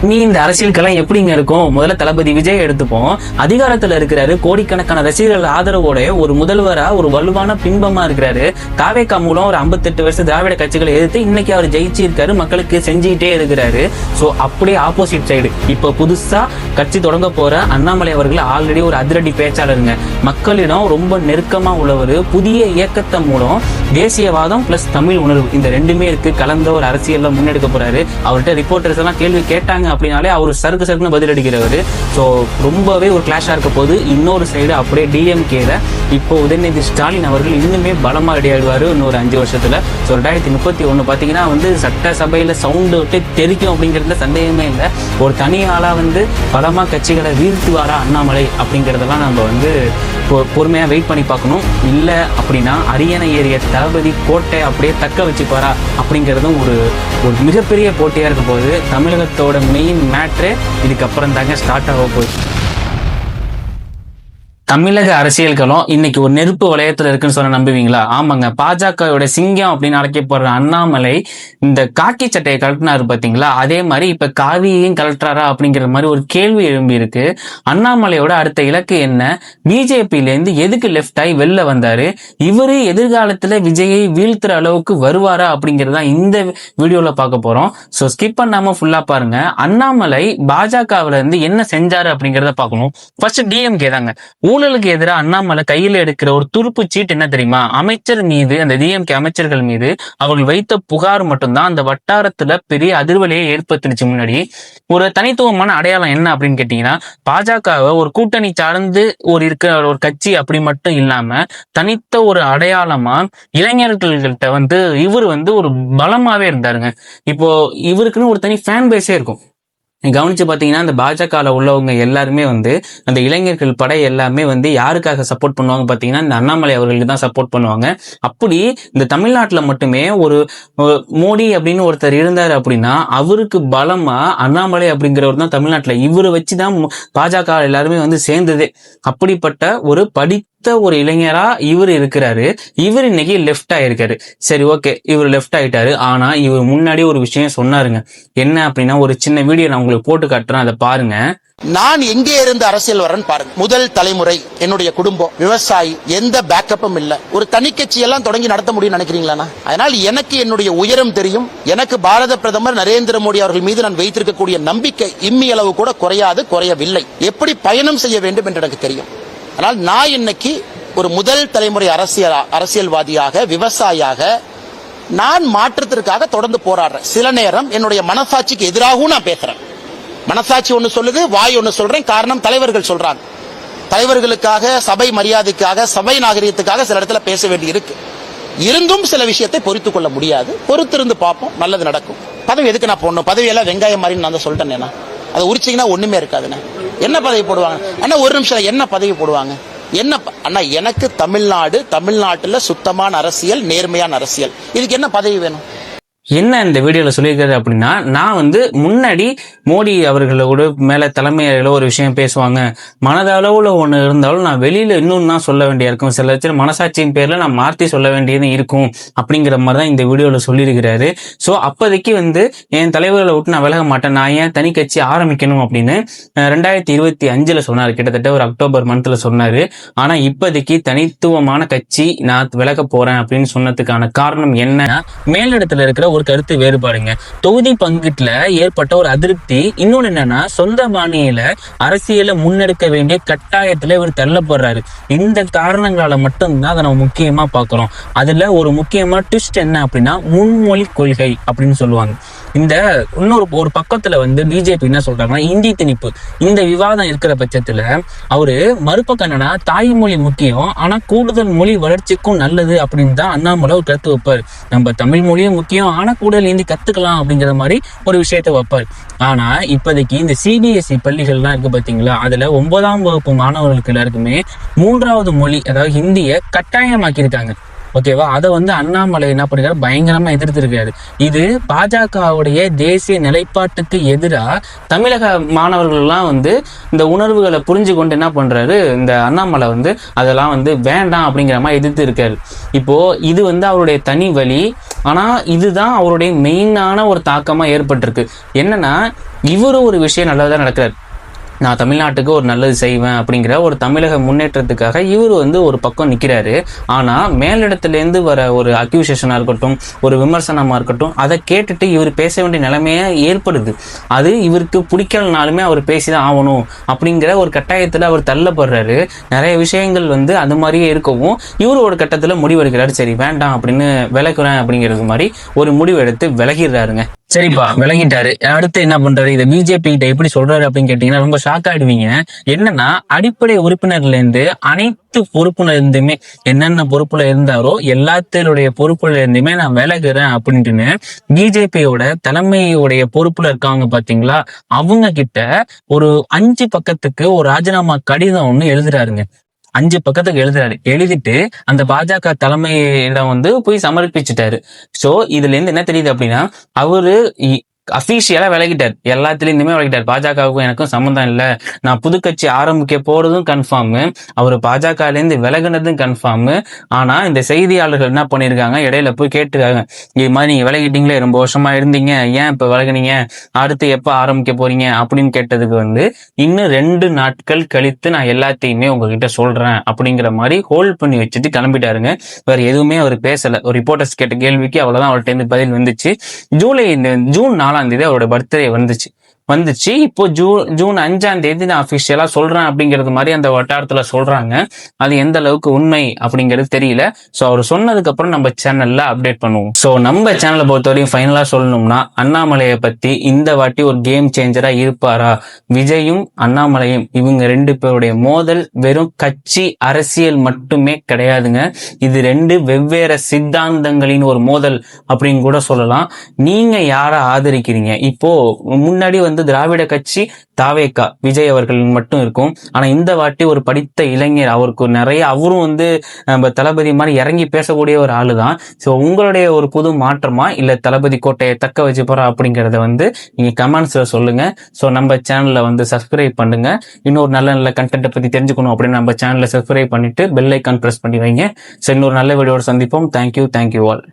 நீ இந்த அரசியலுக்கெல்லாம் எப்படிங்க இருக்கும்? முதல்ல தளபதி விஜய் எடுத்துப்போம். அதிகாரத்துல இருக்கிறாரு, கோடிக்கணக்கான ரசிகர்கள் ஆதரவோட ஒரு முதல்வரா ஒரு வலுவான பின்பமா இருக்கிறாரு. தாவேகா மூலம் ஒரு 58 வருஷம் திராவிட கட்சிகளை எதிர்த்து இன்னைக்கு அவர் ஜெயிச்சு இருக்காரு, மக்களுக்கு செஞ்சுக்கிட்டே இருக்கிறாரு. சோ அப்படியே ஆப்போசிட் சைடு இப்ப புதுசா கட்சி தொடங்க போற அண்ணாமலை அவர்கள் ஆல்ரெடி ஒரு அதிரடி பேச்சாளருங்க. மக்களிடம் ரொம்ப நெருக்கமா உள்ளவர். புதிய இயக்கத்தை மூலம் தேசியவாதம் பிளஸ் தமிழ் உணர்வு இந்த ரெண்டுமே இருக்கு கலந்த ஒரு அரசியல்ல முன்னெடுக்க போறாரு. அவர்கிட்ட ரிப்போர்ட்டர்ஸ் எல்லாம் கேள்வி கேட்டாங்க அப்படின்னாலே அவர் சறுக்குன்னு பதில் அடிக்கிறவர். ஸோ ரொம்பவே ஒரு கிளாஷா இருக்க போது. இன்னொரு சைடு அப்படியே டிஎம்கேல இப்போ உதயநிதி ஸ்டாலின் அவர்கள் இன்னுமே பலமா ரெடி ஆயிடுவாரு இன்னொரு 5 வருஷத்துல. ஸோ 2031 பாத்தீங்கன்னா சட்டசபையில சவுண்டு விட்டு தெரிக்கும் அப்படிங்கிறதுல சந்தேகமே இல்லை. ஒரு தனி ஆளா பலமா கட்சிகளை வீழ்த்துவாரா அண்ணாமலை அப்படிங்கிறதெல்லாம் நம்ம பொறுமையா வெயிட் பண்ணி பார்க்கணும். இல்ல அப்படின்னா அரியணை ஏறிய தளபதி கோட்டை அப்படியே தக்க வச்சுப்பாரா அப்படிங்கிறதும் ஒரு மிகப்பெரிய போட்டியா இருக்க போகுது. தமிழகத்தோட மெயின் மேட்ரு இதுக்கப்புறம் தாங்க ஸ்டார்ட் ஆக போகுது. தமிழக அரசியல்களும் இன்னைக்கு ஒரு நெருப்பு வளையத்துல இருக்குன்னு சொன்ன நம்புவீங்களா? ஆமாங்க, பாஜகவோட சிங்கம் அப்படின்னு அழைக்கப்படுற அண்ணாமலை இந்த காக்கி சட்டையை கலட்டினாரு பாத்தீங்களா, அதே மாதிரி இப்ப காவியையும் கலட்டுறாரா அப்படிங்கிற மாதிரி ஒரு கேள்வி எழும்பி இருக்கு. அண்ணாமலையோட அடுத்த இலக்கு என்ன? பிஜேபியில இருந்து எதுக்கு லெஃப்ட் ஆகி வெளில வந்தாரு? இவரு எதிர்காலத்துல விஜயை வீழ்த்துற அளவுக்கு வருவாரா அப்படிங்கறதா இந்த வீடியோல பார்க்க போறோம். சோ ஸ்கிப் பண்ணாம ஃபுல்லா பாருங்க. அண்ணாமலை பாஜகவுல இருந்து என்ன செஞ்சாரு அப்படிங்கறத பார்க்கணும். ஃபர்ஸ்ட் டிஎம்கே தாங்க. ஊழலுக்கு எதிராக அண்ணாமலை கையில் எடுக்கிற ஒரு துருப்பு சீட் என்ன தெரியுமா? அமைச்சர் மீது, அந்த டிஎம்கே அமைச்சர்கள் மீது அவர்கள் வைத்த புகார் மட்டும்தான் அந்த வட்டாரத்துல பெரிய அதிர்வலையை ஏற்படுத்திடுச்சு. முன்னாடி ஒரு தனித்துவமான அடையாளம் என்ன அப்படின்னு கேட்டீங்கன்னா, பாஜகவை ஒரு கூட்டணி சார்ந்து இருக்கிற ஒரு கட்சி அப்படி மட்டும் இல்லாம தனித்த ஒரு அடையாளமா இளைஞர்கள்கிட்ட இவர் ஒரு பலமாவே இருந்தாருங்க. இப்போ இவருக்குன்னு ஒரு தனி ஃபேன் பேஸே இருக்கும். கவனிச்சு பாத்தீங்கன்னா இந்த பாஜகல உள்ளவங்க எல்லாருமே அந்த இளைஞர்கள் படை எல்லாமே யாருக்காக சப்போர்ட் பண்ணுவாங்க பாத்தீங்கன்னா இந்த அண்ணாமலை அவர்களுக்கு தான் சப்போர்ட் பண்ணுவாங்க. அப்படி இந்த தமிழ்நாட்டுல மட்டுமே ஒரு மோடி அப்படின்னு ஒருத்தர் இருந்தாரு அப்படின்னா அவருக்கு பலமா அண்ணாமலை அப்படிங்கிறவர் தான் தமிழ்நாட்டுல. இவரை வச்சுதான் பாஜக எல்லாருமே சேர்ந்ததே. அப்படிப்பட்ட ஒரு ஒரு இளைஞரா இவர் இருக்கிறாரு. இவர் இன்னைக்கு லெஃப்ட் ஆயிருக்காரு. சரி, ஓகே, இவர் லெஃப்ட் ஆயிட்டாரு. ஆனா இவர் முன்னாடி ஒரு விஷயம் சொன்னாருங்க. என்ன அப்படின்னா, ஒரு சின்ன வீடியோ நான் உங்களுக்கு போட்டு காட்டுறேன், அதை பாருங்க. நான் எங்கே இருந்து அரசியல் வரேன்னு பாருங்க. முதல் தலைமுறை, என்னுடைய குடும்பம் விவசாயி, எந்த பேக்கப்பும் இல்ல. ஒரு தனி கட்சி எல்லாம் தொடங்கி நடத்த முடியும் நினைக்கிறீங்களா? அதனால் எனக்கு என்னுடைய உயரம் தெரியும். எனக்கு பாரத பிரதமர் நரேந்திர மோடி அவர்கள் மீது நான் வைத்திருக்கக்கூடிய நம்பிக்கை இம்மி அளவு கூட குறையவில்லை. எப்படி பயணம் செய்ய வேண்டும் என்று எனக்கு தெரியும். ஆனால் நான் இன்னைக்கு ஒரு முதல் தலைமுறை அரசியல்வாதியாக, விவசாயியாக நான் மாற்றத்திற்காக தொடர்ந்து போராடுறேன். சில நேரம் என்னுடைய மனசாட்சிக்கு எதிராகவும் நான் பேசுறேன். மனசாட்சி ஒண்ணு சொல்லுது, வாய் ஒண்ணு சொல்றேன். காரணம் தலைவர்கள் சொல்றாங்க. தலைவர்களுக்காக, சபை மரியாதைக்காக, சபை நாகரிகத்துக்காக சில இடத்துல பேச வேண்டி இருக்கு. இருந்தும் சில விஷயத்தை பொறுத்து கொள்ள முடியாது. பொறுத்திருந்து பார்ப்போம், நல்லது நடக்கும். பதவி எதுக்கு நான் போடணும்? பதவியெல்லாம் வெங்காயம் மாதிரி நான் தான் சொல்லிட்டேன். அதை உரிச்சிங்கன்னா ஒண்ணுமே இருக்காதுண்ணே. என்ன பதவி போடுவாங்க அண்ணா? ஒரு நிமிஷம், என்ன பதவி போடுவாங்க? என்ன அண்ணா? எனக்கு தமிழ்நாட்டுல சுத்தமான அரசியல், நேர்மையான அரசியல். இதுக்கு என்ன பதவி வேணும்? என்ன இந்த வீடியோல சொல்லியிருக்காரு அப்படின்னா, நான் முன்னாடி மோடி அவர்களோட மேல தலைமையில ஒரு விஷயம் பேசுவாங்க, மனதளவுல ஒண்ணு இருந்தாலும் நான் வெளியில இன்னும் தான் சொல்ல வேண்டிய இருக்கும், சில மனசாட்சியின் பேர்ல நான் மாற்றி சொல்ல வேண்டியது இருக்கும் அப்படிங்கிற மாதிரிதான் இந்த வீடியோல சொல்லியிருக்கிறாரு. சோ அப்போதைக்கு என் தலைவர்களை விட்டு நான் விலக மாட்டேன், நான் ஏன் தனி கட்சி ஆரம்பிக்கணும் அப்படின்னு 2025 சொன்னாரு. கிட்டத்தட்ட ஒரு அக்டோபர் மந்த்ல சொன்னாரு. ஆனா இப்போதைக்கு தனித்துவமான கட்சி நான் விலக போறேன் அப்படின்னு சொன்னதுக்கான காரணம் என்ன? மேலிடத்துல இருக்கிற ஒரு கருத்து வேறுபாடுங்க. தொகுதி பங்கீட்டுல ஏற்பட்ட ஒரு அதிருப்தி. இன்னொன்னு என்னன்னா, சொந்த மாநில அரசியலை முன்னெடுக்க வேண்டிய கட்டாயத்துல இவர் தள்ளப்படுறாரு. இந்த காரணங்களால மட்டும்தான் அதை நம்ம முக்கியமா பாக்குறோம். அதுல ஒரு முக்கியமா ட்விஸ்ட் என்ன அப்படின்னா, முன்மொழி கொள்கை அப்படின்னு சொல்லுவாங்க. இந்த ஒரு பக்கத்துல பிஜேபி என்ன சொல்றாங்கன்னா, இந்தி திணிப்பு, இந்த விவாதம் இருக்கிற பட்சத்துல அவரு மறுபக்கம் என்னன்னா, தாய்மொழி முக்கியம், ஆனா கூடுதல் மொழி வளர்ச்சிக்கும் நல்லது அப்படின்னு தான் அண்ணாமலை ஒரு கருத்து வைப்பாரு. நம்ம தமிழ் மொழியும் முக்கியம், ஆனா கூடுதல் இந்தி கத்துக்கலாம் அப்படிங்கிற மாதிரி ஒரு விஷயத்த வைப்பாரு. ஆனா இப்போதைக்கு இந்த சிபிஎஸ்இ பள்ளிகள்லாம் இருக்கு பாத்தீங்களா, அதுல 9ஆம் வகுப்பு மாணவர்களுக்கு எல்லாருக்குமே 3வது மொழி, அதாவது ஹிந்தியை கட்டாயமாக்கி இருக்காங்க. ஓகேவா? அதை வந்து அண்ணாமலை என்ன பண்ணிருக்காரு, பயங்கரமா எதிர்த்திருக்காரு. இது பாஜகவுடைய தேசிய நிலைப்பாட்டுக்கு எதிரா தமிழக மாணவர்கள் எல்லாம் வந்து இந்த உணர்வுகளை புரிஞ்சு கொண்டு என்ன பண்றாரு, இந்த அண்ணாமலை வந்து அதெல்லாம் வந்து வேண்டாம் அப்படிங்கிற மாதிரி எதிர்த்து இருக்காரு. இப்போ இது வந்து அவருடைய தனி வழி. ஆனா இதுதான் அவருடைய மெயினான ஒரு தாக்கமா ஏற்பட்டிருக்கு. என்னன்னா, இவரு ஒரு விஷயம் நல்லதா நடக்கிறார், நான் தமிழ்நாட்டுக்கு ஒரு நல்லது செய்வேன் அப்படிங்கிற ஒரு தமிழக முன்னேற்றத்துக்காக இவர் வந்து ஒரு பக்கம் நிற்கிறாரு. ஆனால் மேலிடத்துலேருந்து வர ஒரு அக்யூசேஷனாக இருக்கட்டும், ஒரு விமர்சனமாக இருக்கட்டும், அதை கேட்டுட்டு இவர் பேச வேண்டிய நிலைமையே ஏற்படுது. அது இவருக்கு பிடிக்கலனாலுமே அவர் பேசிதான் ஆகணும் அப்படிங்கிற ஒரு கட்டாயத்தில் அவர் தள்ளப்படுறாரு. நிறைய விஷயங்கள் வந்து அது மாதிரியே இருக்கவும் இவர் ஒரு கட்டத்தில் முடிவெடுக்கிறாரு, சரி வேண்டாம் அப்படின்னு விலகுறேன் அப்படிங்கிறது மாதிரி ஒரு முடிவு எடுத்து விலகிடுறாருங்க. சரிப்பா, விளங்கிட்டாரு. அடுத்து என்ன பண்றாரு, இதை பிஜேபி கிட்ட எப்படி சொல்றாரு அப்படின்னு கேட்டீங்கன்னா ரொம்ப ஷாக் ஆயிடுவீங்க. என்னன்னா, அடிப்படை உறுப்பினர்ல இருந்து அனைத்து பொறுப்புல இருந்துமே, என்னென்ன பொறுப்புல இருந்தாரோ எல்லாத்தினுடைய பொறுப்புல இருந்துமே நான் விலகுறேன் அப்படின்ட்டுன்னு பிஜேபியோட தலைமையுடைய பொறுப்புல இருக்காங்க பாத்தீங்களா, அவங்க கிட்ட ஒரு 5 பக்கத்துக்கு ஒரு ராஜினாமா கடிதம் ஒண்ணு எழுதுறாருங்க. 5 பக்கத்துக்கு எழுதுறாரு. எழுதிட்டு அந்த பாஜக தலைமையிடம் வந்து போய் சமர்ப்பிச்சுட்டாரு. சோ இதுல இருந்து என்ன தெரியுது அப்படின்னா, அவரு அபிஷியலா விலகிட்டார், எல்லாத்துலயுமே விலகிட்டார். பாஜகவுக்கும் எனக்கும் சம்மந்தம் இல்லை, நான் புது கட்சி ஆரம்பிக்க போறதும் கன்ஃபார்ம், அவர் பாஜக இருந்து விலகுனதும் கன்ஃபார்ம். ஆனா இந்த செய்தியாளர்கள் என்ன பண்ணிருக்காங்க, இடையில போய் கேட்டுருக்காங்க, இது மாதிரி நீங்க விலகிட்டீங்களே, ரொம்ப வருஷமா இருந்தீங்க, ஏன் இப்ப விலகுனீங்க, அடுத்து எப்ப ஆரம்பிக்க போறீங்க அப்படின்னு கேட்டதுக்கு வந்து, இன்னும் 2 நாட்கள் கழித்து நான் எல்லாத்தையுமே உங்ககிட்ட சொல்றேன் அப்படிங்கிற மாதிரி ஹோல்ட் பண்ணி வச்சுட்டு கிளம்பிட்டாருங்க. வேற எதுவுமே அவர் பேசல. ஒரு ரிப்போர்ட்டர்ஸ் கேட்ட கேள்விக்கு அவ்வளவுதான் அவர்கிட்ட இருந்து பதில் வந்துச்சு. ஜூன் 4 அவரோட பர்த்டே வந்துச்சு. இப்போ ஜூன் 5 நான் அபிஷியலா சொல்றேன் அப்படிங்கிறது மாதிரி அந்த வட்டாரத்துல சொல்றாங்க. அது எந்த அளவுக்கு உண்மை அப்படிங்கிறது தெரியல. சோ அவர் சொன்னதுக்கு அப்புறம் நம்ம சேனல்ல அப்டேட் பண்ணுவோம். சோ நம்ம சேனலை பொறுத்தவரையும் ஃபைனலா சொல்லணும்னா, அண்ணாமலையை பத்தி இந்த வாட்டி ஒரு கேம் சேஞ்சரா இருப்பாரா, விஜயும் அண்ணாமலையும் இவங்க 2 பேருடைய மோதல் வெறும் கட்சி அரசியல் மட்டுமே கிடையாதுங்க. இது 2 வெவ்வேறு சித்தாந்தங்களின் ஒரு மோதல் அப்படின்னு கூட சொல்லலாம். நீங்க யாரை ஆதரிக்கிறீங்க? இப்போ முன்னாடி வந்து திராவிட கட்சி தாவேகா விஜய் அவர்கள் மட்டும் இருக்கும். ஆனா இந்த வாட்டி ஒரு படித்த இளைஞர், அவருக்கு நிறைய, அவரும் வந்து நம்ம தளபதி மாதிரி இறங்கி பேசக்கூடிய ஒரு ஆளுதான். சோ உங்களுடைய ஒரு புது மாற்றமா, இல்ல தளபதி கோட்டையை தக்க வச்சு போறா அப்படிங்கறத வந்து நீங்க கமெண்ட்ஸ்ல சொல்லுங்க. சோ நம்ம சேனல்ல வந்து சப்ஸ்கிரைப் பண்ணுங்க. இன்னொரு நல்ல நல்ல கண்டென்ட்டை பத்தி தெரிஞ்சுக்கணும் அப்படின்னு நம்ம சேனல்ல சப்ஸ்கிரைப் பண்ணிட்டு பெல் ஐக்கான் பிரஸ் பண்ணி வைங்க. சோ இன்னொரு நல்ல வீடியோட சந்திப்போம். Thank you all.